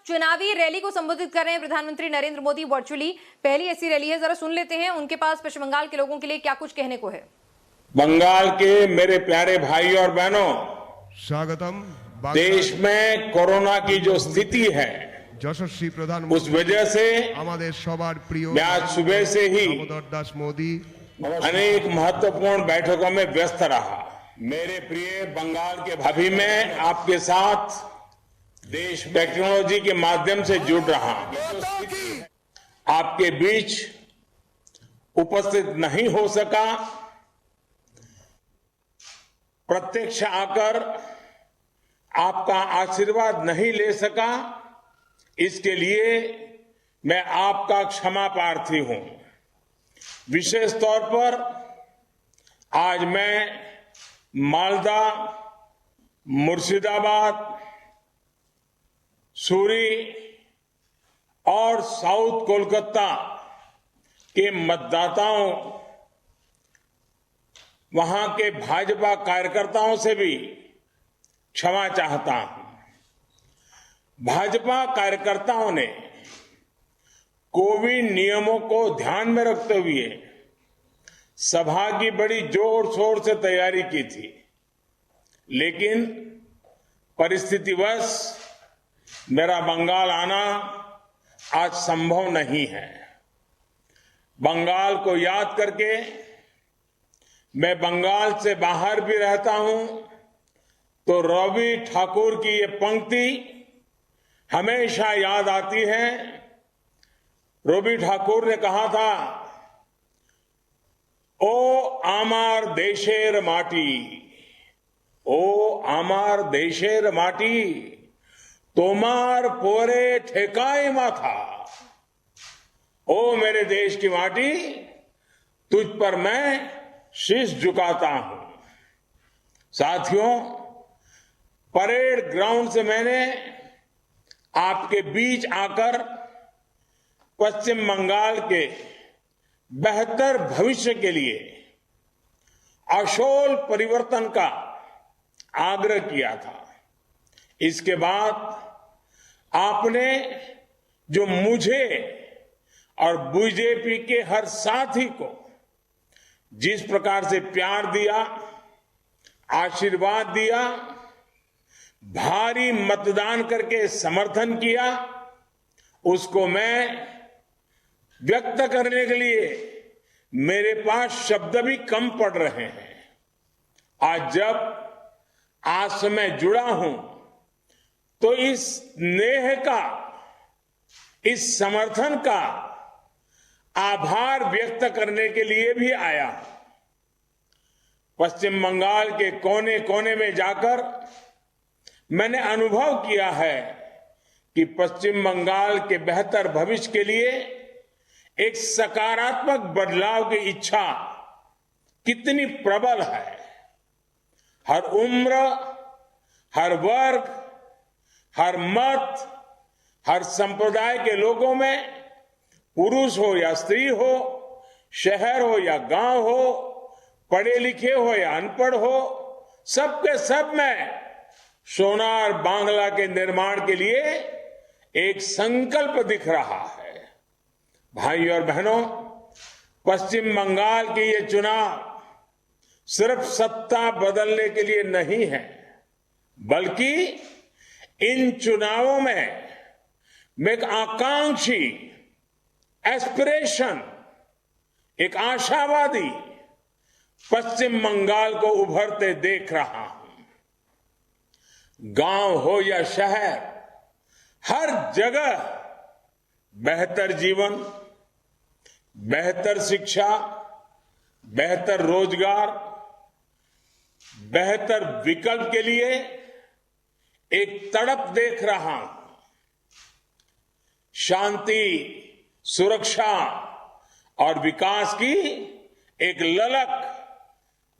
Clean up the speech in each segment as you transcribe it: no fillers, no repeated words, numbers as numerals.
चुनावी रैली को संबोधित कर रहे हैं प्रधानमंत्री नरेंद्र मोदी वर्चुअली। पहली ऐसी रैली है, जरा सुन लेते हैं उनके पास पश्चिम बंगाल के लोगों के लिए क्या कुछ कहने को है। बंगाल के मेरे प्यारे भाई और बहनों, स्वागतम। देश में कोरोना की जो स्थिति है यशस्वी उस प्रधानमंत्री वजह से हमारे सवार प्रिय मैं आज सुबह से ही दामोदर दास मोदी अनेक महत्वपूर्ण बैठकों में व्यस्त रहा। मेरे प्रिय बंगाल के अभी मैं आपके साथ देश टेक्नोलॉजी के माध्यम से जुड़ रहा हूं। आपके बीच उपस्थित नहीं हो सका, प्रत्यक्ष आकर आपका आशीर्वाद नहीं ले सका, इसके लिए मैं आपका क्षमा प्रार्थी हूं। विशेष तौर पर आज मैं मालदा, मुर्शिदाबाद, सूरी और साउथ कोलकाता के मतदाताओं, वहां के भाजपा कार्यकर्ताओं से भी क्षमा चाहता हूं। भाजपा कार्यकर्ताओं ने कोविड नियमों को ध्यान में रखते हुए सभा की बड़ी जोर शोर से तैयारी की थी, लेकिन परिस्थितिवश मेरा बंगाल आना आज संभव नहीं है। बंगाल को याद करके मैं बंगाल से बाहर भी रहता हूं तो रवि ठाकुर की ये पंक्ति हमेशा याद आती है। रवि ठाकुर ने कहा था, ओ आमार देशेर माटी, ओ आमार देशेर माटी, तोमार पोरे ठेकाए माथा। ओ मेरे देश की माटी, तुझ पर मैं शीश झुकाता हूं। साथियों, परेड ग्राउंड से मैंने आपके बीच आकर पश्चिम बंगाल के बेहतर भविष्य के लिए आशोल परिवर्तन का आग्रह किया था। इसके बाद आपने जो मुझे और बीजेपी के हर साथी को जिस प्रकार से प्यार दिया, आशीर्वाद दिया, भारी मतदान करके समर्थन किया, उसको मैं व्यक्त करने के लिए मेरे पास शब्द भी कम पड़ रहे हैं। आज जब आज मैं जुड़ा हूं तो इस स्नेह का, इस समर्थन का आभार व्यक्त करने के लिए भी आया। पश्चिम बंगाल के कोने कोने में जाकर मैंने अनुभव किया है कि पश्चिम बंगाल के बेहतर भविष्य के लिए एक सकारात्मक बदलाव की इच्छा कितनी प्रबल है। हर उम्र, हर वर्ग, हर मत, हर संप्रदाय के लोगों में, पुरुष हो या स्त्री हो, शहर हो या गांव हो, पढ़े लिखे हो या अनपढ़ हो, सबके सब में सोनार बांग्ला के निर्माण के लिए एक संकल्प दिख रहा है। भाई और बहनों, पश्चिम बंगाल के ये चुनाव सिर्फ सत्ता बदलने के लिए नहीं है, बल्कि इन चुनावों में मैं एक आकांक्षी, एस्पिरेशन, एक आशावादी पश्चिम बंगाल को उभरते देख रहा हूं। गांव हो या शहर, हर जगह बेहतर जीवन, बेहतर शिक्षा, बेहतर रोजगार, बेहतर विकल्प के लिए एक तड़प देख रहा हूं। शांति, सुरक्षा और विकास की एक ललक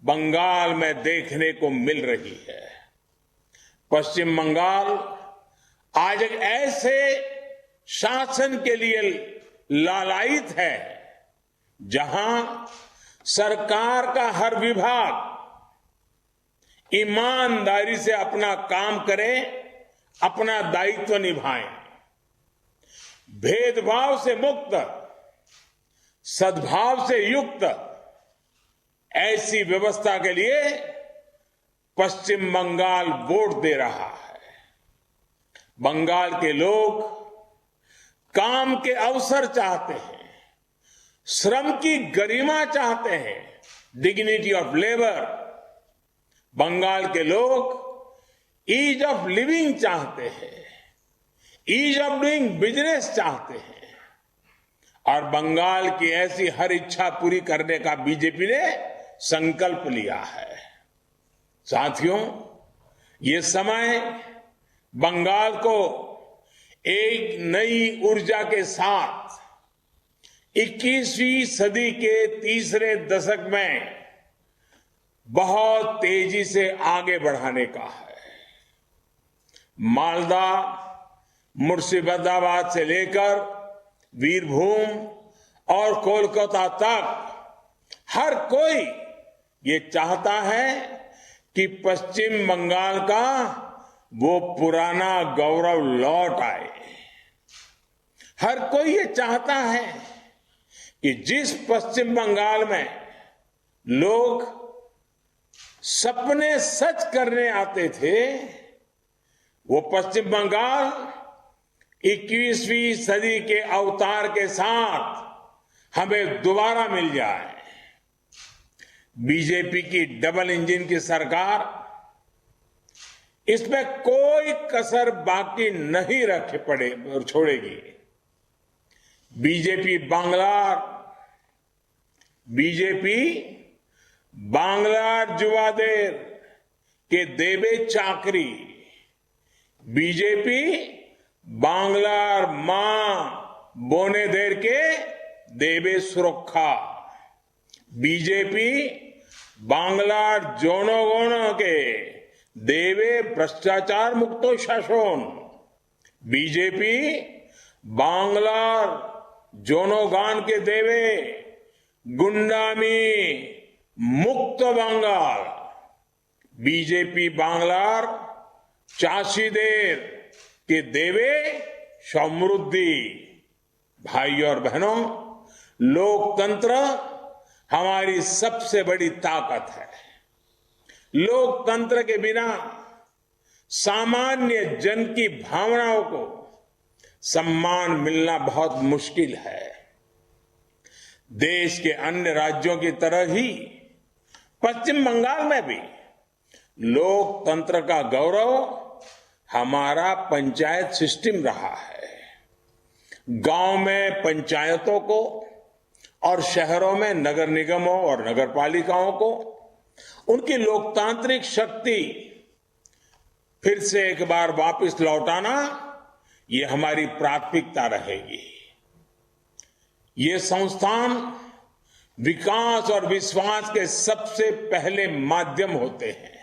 बंगाल में देखने को मिल रही है। पश्चिम बंगाल आज एक ऐसे शासन के लिए लालायित है जहां सरकार का हर विभाग ईमानदारी से अपना काम करे, अपना दायित्व निभाएं। भेदभाव से मुक्त, सद्भाव से युक्त ऐसी व्यवस्था के लिए पश्चिम बंगाल वोट दे रहा है। बंगाल के लोग काम के अवसर चाहते हैं, श्रम की गरिमा चाहते हैं, डिग्निटी ऑफ लेबर। बंगाल के लोग ईज ऑफ लिविंग चाहते हैं, ईज ऑफ डूइंग बिजनेस चाहते हैं, और बंगाल की ऐसी हर इच्छा पूरी करने का बीजेपी ने संकल्प लिया है। साथियों, ये समय बंगाल को एक नई ऊर्जा के साथ 21वीं सदी के तीसरे दशक में बहुत तेजी से आगे बढ़ाने का है। मालदा, मुर्शिदाबाद से लेकर वीरभूम और कोलकाता तक हर कोई ये चाहता है कि पश्चिम बंगाल का वो पुराना गौरव लौट आए। हर कोई ये चाहता है कि जिस पश्चिम बंगाल में लोग सपने सच करने आते थे, वो पश्चिम बंगाल 21वीं सदी के अवतार के साथ हमें दोबारा मिल जाए। बीजेपी की डबल इंजन की सरकार इसमें कोई कसर बाकी नहीं रख पड़े और छोड़ेगी। बीजेपी बांग्लार जुवादेर के देवे चाकरी, बीजेपी बांग्लार मां बोनेदेर के देवे सुरक्षा, बीजेपी बांग्लार जनगण के देवे भ्रष्टाचार मुक्त शासन, बीजेपी बांग्लार जनगण के देवे गुंडामी मुक्त बंगाल, बीजेपी बांग्लार चाषीदेर के देवे समृद्धि। भाइयों और बहनों, लोकतंत्र हमारी सबसे बड़ी ताकत है। लोकतंत्र के बिना सामान्य जन की भावनाओं को सम्मान मिलना बहुत मुश्किल है। देश के अन्य राज्यों की तरह ही पश्चिम बंगाल में भी लोकतंत्र का गौरव हमारा पंचायत सिस्टम रहा है। गांव में पंचायतों को और शहरों में नगर निगमों और नगर पालिकाओं को उनकी लोकतांत्रिक शक्ति फिर से एक बार वापस लौटाना, ये हमारी प्राथमिकता रहेगी। ये संस्थान विकास और विश्वास के सबसे पहले माध्यम होते हैं।